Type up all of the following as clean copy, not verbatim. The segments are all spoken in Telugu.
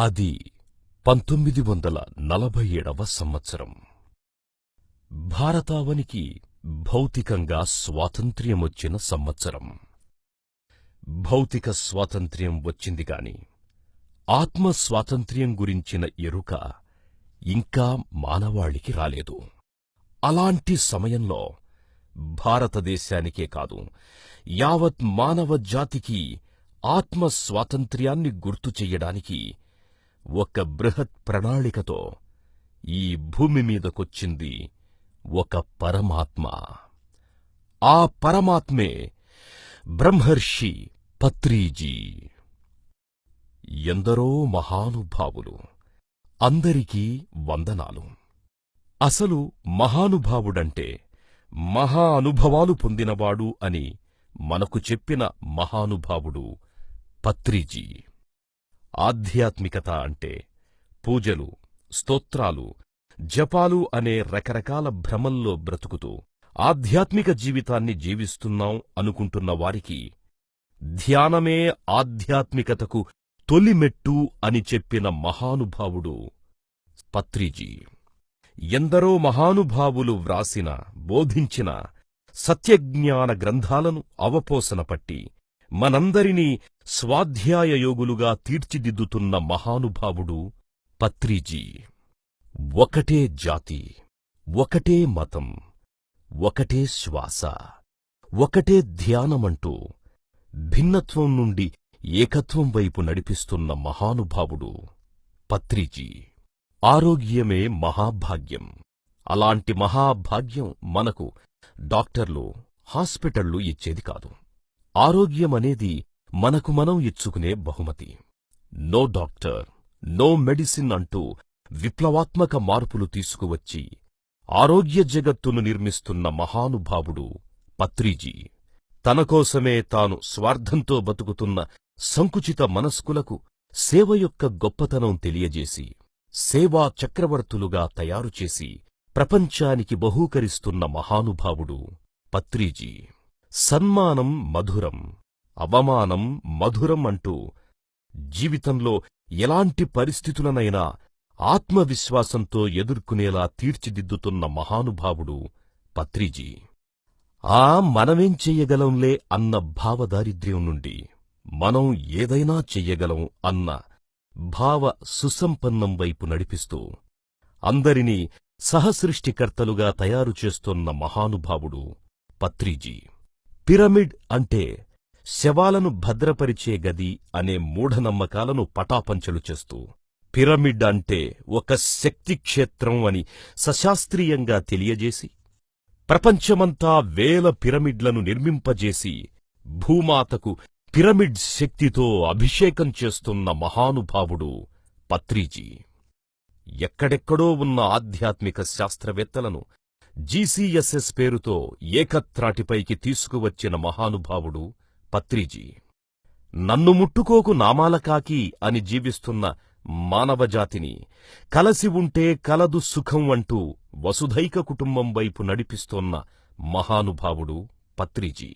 అది 1947వ సంవత్సరం. భారతావనికి భౌతికంగా స్వాతంత్ర్యమొచ్చిన సంవత్సరం. భౌతిక స్వాతంత్ర్యం వచ్చిందిగాని ఆత్మస్వాతంత్ర్యం గురించిన ఎరుక ఇంకా మానవాళికి రాలేదు. అలాంటి సమయంలో భారతదేశానికే కాదు, యావత్ మానవ జాతికి ఆత్మస్వాతంత్ర్యాన్ని గుర్తు చెయ్యడానికి ఒక బృహత్ ప్రణాళికతో ఈ భూమి మీదకొచ్చింది ఒక పరమాత్మ. ఆ పరమాత్మే బ్రహ్మర్షి పత్రిజీ. ఎందరో మహానుభావులు, అందరికీ వందనాలు. అసలు మహానుభావుడంటే మహా అనుభవాలు పొందినవాడు అని మనకు చెప్పిన మహానుభావుడు పత్రిజీ. ఆధ్యాత్మికత అంటే పూజలు, స్తోత్రాలు, జపాలు అనే రకరకాల భ్రమల్లో బ్రతుకుతూ ఆధ్యాత్మిక జీవితాన్ని జీవిస్తున్నాం అనుకుంటున్న వారికి ధ్యానమే ఆధ్యాత్మికతకు తొలిమెట్టు అని చెప్పిన మహానుభావుడు పత్రిజీ. ఎందరో మహానుభావులు వ్రాసిన, బోధించిన సత్యజ్ఞాన గ్రంథాలను అవపోసన పట్టి మనందరినీ స్వాధ్యాయయోగులుగా తీర్చిదిద్దుతున్న మహానుభావుడు పత్రిజీ. ఒకటే జాతి, ఒకటే మతం, ఒకటే శ్వాస, ఒకటే ధ్యానమంటూ భిన్నత్వం నుండి ఏకత్వం వైపు నడిపిస్తున్న మహానుభావుడు పత్రిజీ. ఆరోగ్యమే మహాభాగ్యం. అలాంటి మహాభాగ్యం మనకు డాక్టర్లు, హాస్పిటళ్లు ఇచ్చేది కాదు. ఆరోగ్యమనేది మనకు మనం ఇచ్చుకునే బహుమతి. నో డాక్టర్, నో మెడిసిన్ అంటూ విప్లవాత్మక మార్పులు తీసుకువచ్చి ఆరోగ్య జగత్తును నిర్మిస్తున్న మహానుభావుడు పత్రిజీ. తనకోసమే తాను స్వార్థంతో బతుకుతున్న సంకుచిత మనస్కులకు సేవ యొక్క గొప్పతనం తెలియజేసి సేవా చక్రవర్తులుగా తయారుచేసి ప్రపంచానికి బహూకరిస్తున్న మహానుభావుడు పత్రిజీ. సన్మానం మధురం, అవమానం మధురం అంటూ జీవితంలో ఎలాంటి పరిస్థితులనైనా ఆత్మవిశ్వాసంతో ఎదుర్కొనేలా తీర్చిదిద్దుతున్న మహానుభావుడు పత్రిజీ. మనమేం చెయ్యగలంలే అన్న భావదారిద్ర్యం నుండి మనం ఏదైనా చెయ్యగలం అన్న భావ సుసంపన్నం వైపు నడిపిస్తూ అందరినీ సహసృష్టికర్తలుగా తయారుచేస్తున్న మహానుభావుడు పత్రిజీ. పిరమిడ్ అంటే శవాలను భద్రపరిచే గది అనే మూఢనమ్మకాలను పటాపంచలు చేస్తూ పిరమిడ్ అంటే ఒక శక్తిక్షేత్రం అని సశాస్త్రీయంగా తెలియజేసి ప్రపంచమంతా వేల పిరమిడ్లను నిర్మింపజేసి భూమాతకు పిరమిడ్ శక్తితో అభిషేకం చేస్తున్న మహానుభావుడు పత్రిజీ. ఎక్కడెక్కడో ఉన్న ఆధ్యాత్మిక శాస్త్రవేత్తలను జీసీఎస్ఎస్ పేరుతో ఏకత్రాటిపైకి తీసుకువచ్చిన మహానుభావుడు పత్రిజీ. నన్ను ముట్టుకోకు నామాలకాకి అని జీవిస్తున్న మానవజాతిని కలసి ఉంటే కలదు సుఖం అంటూ వసుధైక కుటుంబం వైపు నడిపిస్తోన్న మహానుభావుడు పత్రిజీ.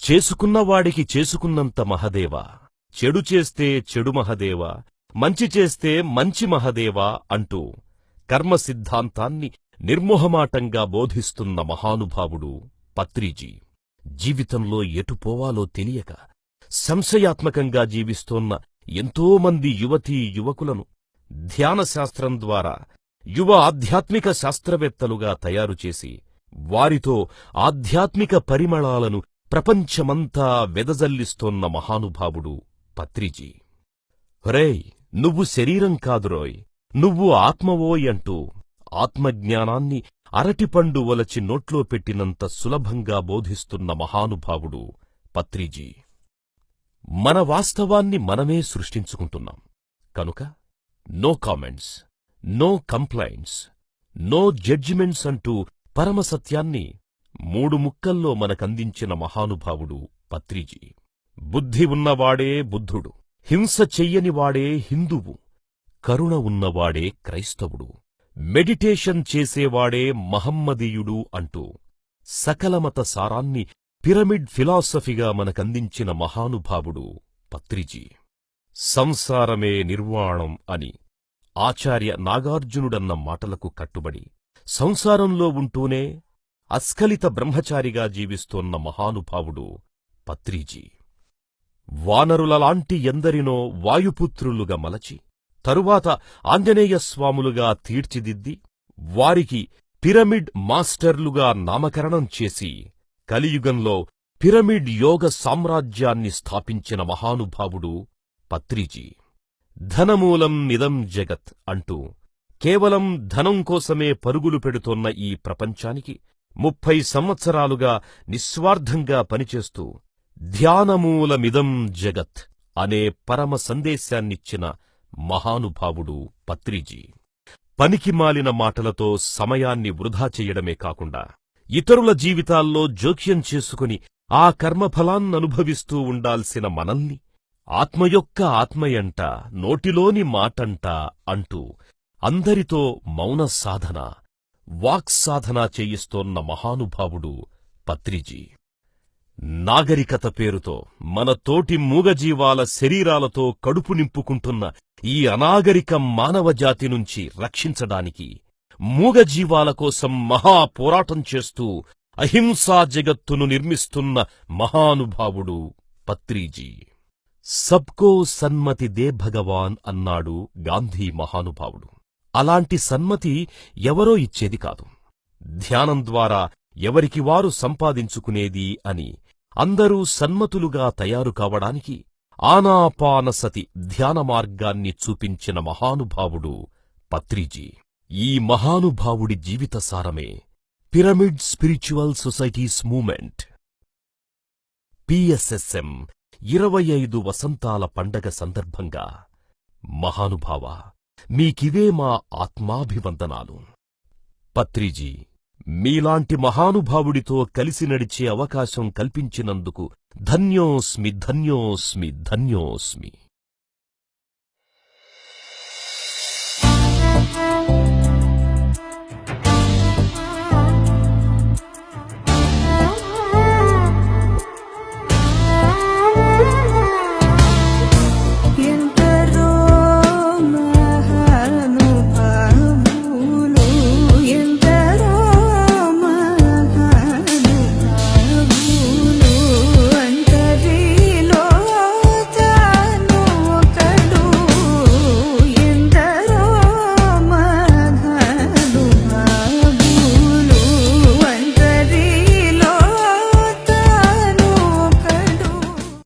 చేసుకున్నవాడికి చేసుకున్నంత మహదేవ, చెడు చేస్తే చెడు మహదేవ, మంచి చేస్తే మంచి మహదేవ అంటూ కర్మ సిద్ధాంతాన్ని నిర్మోహమాటంగా బోధిస్తున్న మహానుభావుడు పత్రిజీ. జీవితంలో ఎటుపోవాలో తెలియక సంశయాత్మకంగా జీవిస్తోన్న ఎంతోమంది యువతీ యువకులను ధ్యానశాస్త్రం ద్వారా యువ ఆధ్యాత్మిక శాస్త్రవేత్తలుగా తయారుచేసి వారితో ఆధ్యాత్మిక పరిమళాలను ప్రపంచమంతా వెదజల్లిస్తోన్న మహానుభావుడు పత్రిజీ. రేయ్, నువ్వు శరీరం కాదురోయ్, నువ్వు ఆత్మవోయ్ అంటూ ఆత్మజ్ఞానాన్ని అరటిపండు ఒలచి నోట్లో పెట్టినంత సులభంగా బోధిస్తున్న మహానుభావుడు పత్రిజీ. మన వాస్తవాన్ని మనమే సృష్టించుకుంటున్నాం కనుక no comments, no complaints, no judgements అంటూ పరమసత్యాన్ని 3 ముక్కల్లో మనకందించిన మహానుభావుడు పత్రిజీ. బుద్ధి ఉన్నవాడే బుద్ధుడు, హింస చెయ్యనివాడే హిందువు, కరుణ ఉన్నవాడే క్రైస్తవుడు, మెడిటేషన్ చేసేవాడే మహమ్మదీయుడు అంటూ సకలమత సారాన్ని పిరమిడ్ ఫిలాసఫీగా మనకందించిన మహానుభావుడు పత్రిజీ. సంసారమే నిర్వాణం అని ఆచార్య నాగార్జునుడన్న మాటలకు కట్టుబడి సంసారంలో ఉంటూనే అస్ఖలిత బ్రహ్మచారిగా జీవిస్తోన్న మహానుభావుడు పత్రిజీ. వానరులలాంటి ఎందరినో వాయుపుత్రులుగా మలచి తరువాత ఆంజనేయస్వాములుగా తీర్చిదిద్ది వారికి పిరమిడ్ మాస్టర్లుగా నామకరణం చేసి కలియుగంలో పిరమిడ్ యోగ సామ్రాజ్యాన్ని స్థాపించిన మహానుభావుడు పత్రిజీ. ధనమూలం నిదం జగత్ అంటూ కేవలం ధనం కోసమే పరుగులు పెడుతోన్న ఈ ప్రపంచానికి 30 సంవత్సరాలుగా నిస్వార్థంగా పనిచేస్తూ ధ్యానమూలమిదం జగత్ అనే పరమ సందేశాన్నిచ్చిన మహానుభావుడు పత్రిజీ. పనికిమాలిన మాటలతో సమయాన్ని వృధా చెయ్యడమే కాకుండా ఇతరుల జీవితాల్లో జోక్యం చేసుకుని ఆ కర్మఫలాన్ననుభవిస్తూ ఉండాల్సిన మనల్ని ఆత్మ యొక్క ఆత్మయంట, నోటిలోని మాటంట అంటూ అందరితో మౌన సాధన, వాక్సాధన చేయిస్తోన్న మహానుభావుడు పత్రిజీ. నాగరికత పేరుతో మన తోటి మూగజీవాల శరీరాలతో కడుపు నింపుకుంటున్న ఈ అనాగరిక మానవజాతి నుంచి రక్షించడానికి మూగజీవాల కోసం మహాపోరాటం చేస్తూ అహింసా జగత్తును నిర్మిస్తున్న మహానుభావుడు పత్రిజీ. సబ్కో సన్మతి దే భగవాన్ అన్నాడు గాంధీ మహానుభావుడు. అలాంటి సన్మతి ఎవరో ఇచ్చేది కాదు, ధ్యానం ద్వారా ఎవరికి వారు సంపాదించుకునేది అని అందరూ సన్మతులుగా తయారు కావడానికి ఆనాపానసతి ధ్యాన మార్గాన్ని చూపించిన మహానుభావుడు పత్రిజీ. ఈ మహానుభావుడి జీవిత సారమే pyramid spiritual societies movement. PSSM 25 వసంతాల పండగ సందర్భంగా మహానుభావ, మీకివే మా ఆత్మాభివందనాలు. పత్రిజీ, మీలాంటి మహానుభావుడితో కలిసి నడిచే అవకాశం కల్పించినందుకు ధన్యోస్మి ధన్యోస్మి ధన్యోస్మి.